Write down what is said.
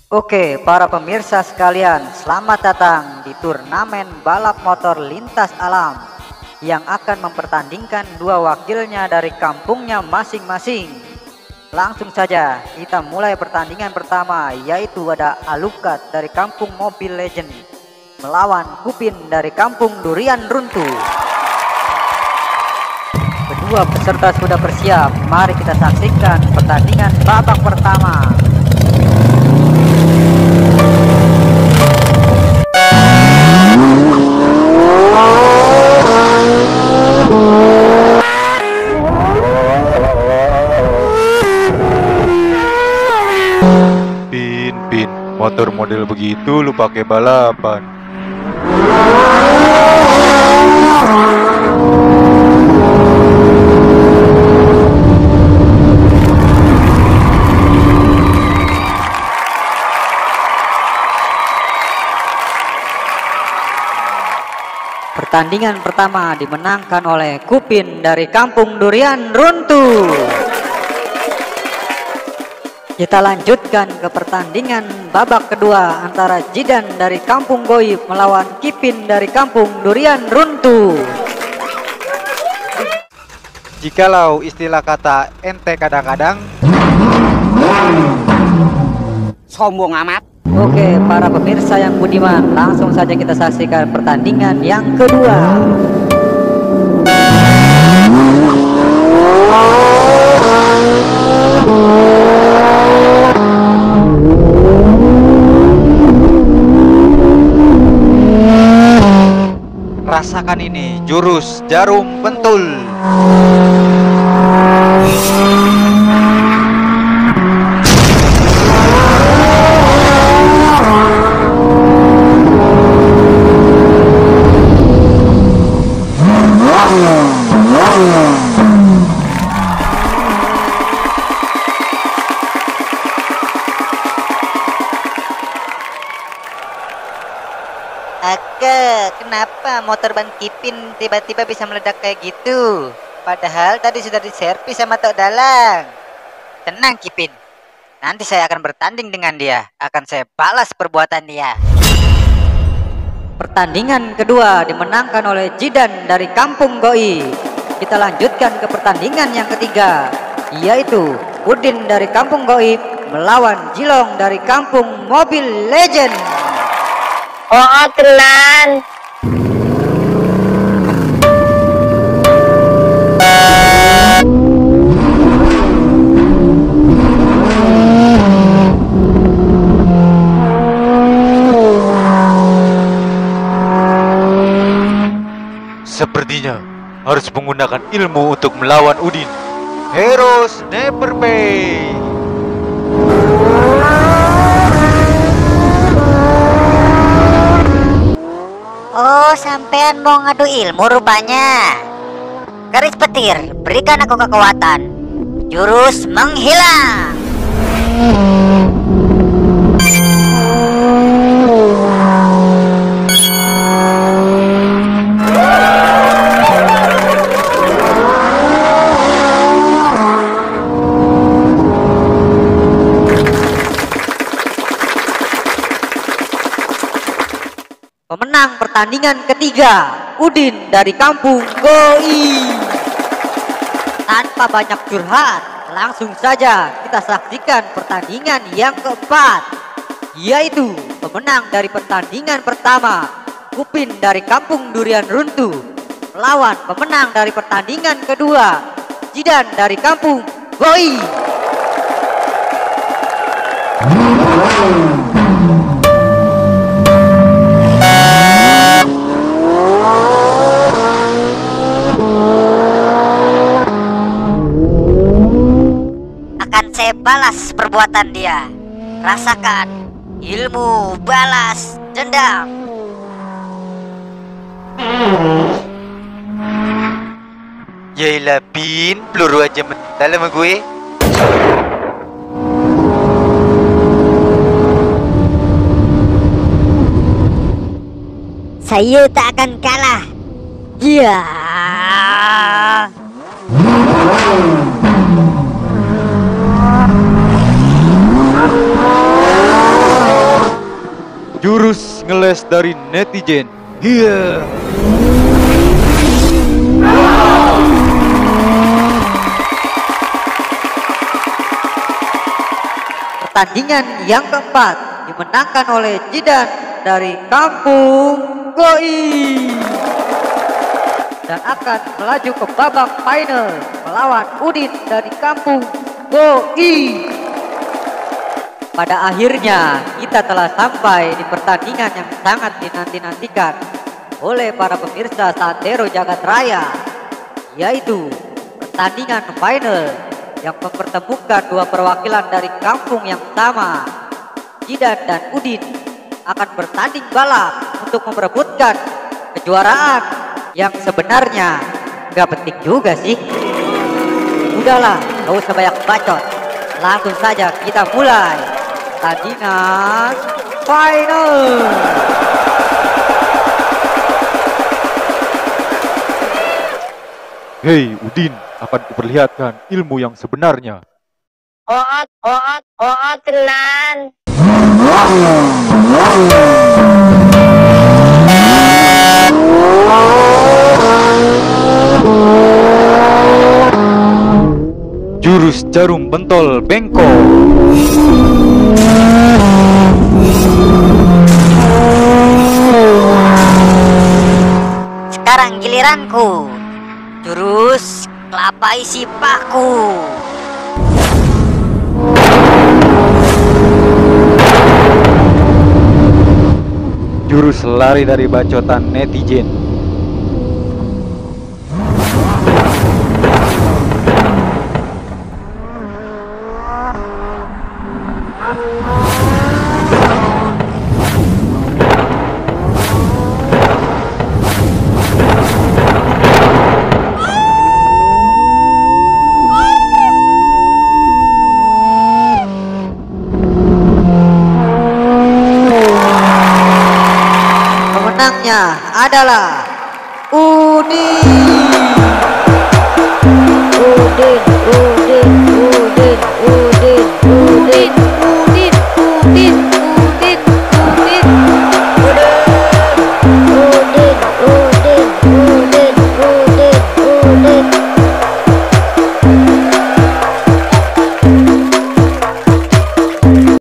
Oke, para pemirsa sekalian, selamat datang di turnamen balap motor lintas alam yang akan mempertandingkan dua wakilnya dari kampungnya masing-masing. Langsung saja kita mulai pertandingan pertama, yaitu ada Alukat dari kampung Mobil Legend melawan Kupin dari kampung Durian Runtuh. Kedua peserta sudah bersiap, mari kita saksikan pertandingan babak pertama. Pin, motor model begitu lu pakai balapan. Pertandingan pertama dimenangkan oleh Kupin dari kampung Durian Runtuh. Kita lanjutkan ke pertandingan babak kedua antara Jidan dari kampung Goib melawan Kipin dari kampung Durian Runtuh. Jikalau istilah kata ente kadang-kadang sombong amat. Oke, para pemirsa yang budiman, langsung saja kita saksikan pertandingan yang kedua. rasakan ini, jurus jarum pentul. Kenapa motor ban Kipin tiba-tiba bisa meledak kayak gitu? Padahal tadi sudah diservis sama Tok Dalang. Tenang Kipin, nanti saya akan bertanding dengan dia. Akan saya balas perbuatan dia. Pertandingan kedua dimenangkan oleh Jidan dari kampung Goi. Kita lanjutkan ke pertandingan yang ketiga, yaitu Udin dari kampung Goi melawan Jilong dari kampung Mobil Legend. Oh, tenan. Sepertinya harus menggunakan ilmu untuk melawan Udin. Heroes never pay. Oh, sampean mau ngadu ilmu rupanya. Garis petir, berikan aku kekuatan. Jurus menghilang. Pemenang pertandingan ketiga, Udin dari kampung Goi. Tanpa banyak curhat, langsung saja kita saksikan pertandingan yang keempat, yaitu pemenang dari pertandingan pertama, Kupin dari kampung Durian Runtuh melawan pemenang dari pertandingan kedua, Jidan dari kampung Goi. Saya balas perbuatan dia. Rasakan ilmu balas dendam. Yailah Pin, peluru aja mental sama gue. Saya tak akan kalah. Ya. Jurus ngeles dari netizen. Iya. Pertandingan yang keempat dimenangkan oleh Jidan dari Kampung Goi dan akan melaju ke babak final melawan Udin dari Kampung Goi. Pada akhirnya kita telah sampai di pertandingan yang sangat dinanti-nantikan oleh para pemirsa Santero Jagat Raya, yaitu pertandingan final yang mempertemukan dua perwakilan dari kampung yang sama. Jidan dan Udin akan bertanding balap untuk memperebutkan kejuaraan yang sebenarnya nggak penting juga sih. Udahlah, gak usah banyak bacot, langsung saja kita mulai pertandingan final. Hei Udin, akan kuperlihatkan ilmu yang sebenarnya. tenan. Jurus jarum pentol bengkok. Sekarang giliranku. Jurus kelapa isi paku. Jurus lari dari bacotan netizen. Pemenangnya adalah Udin. Udin.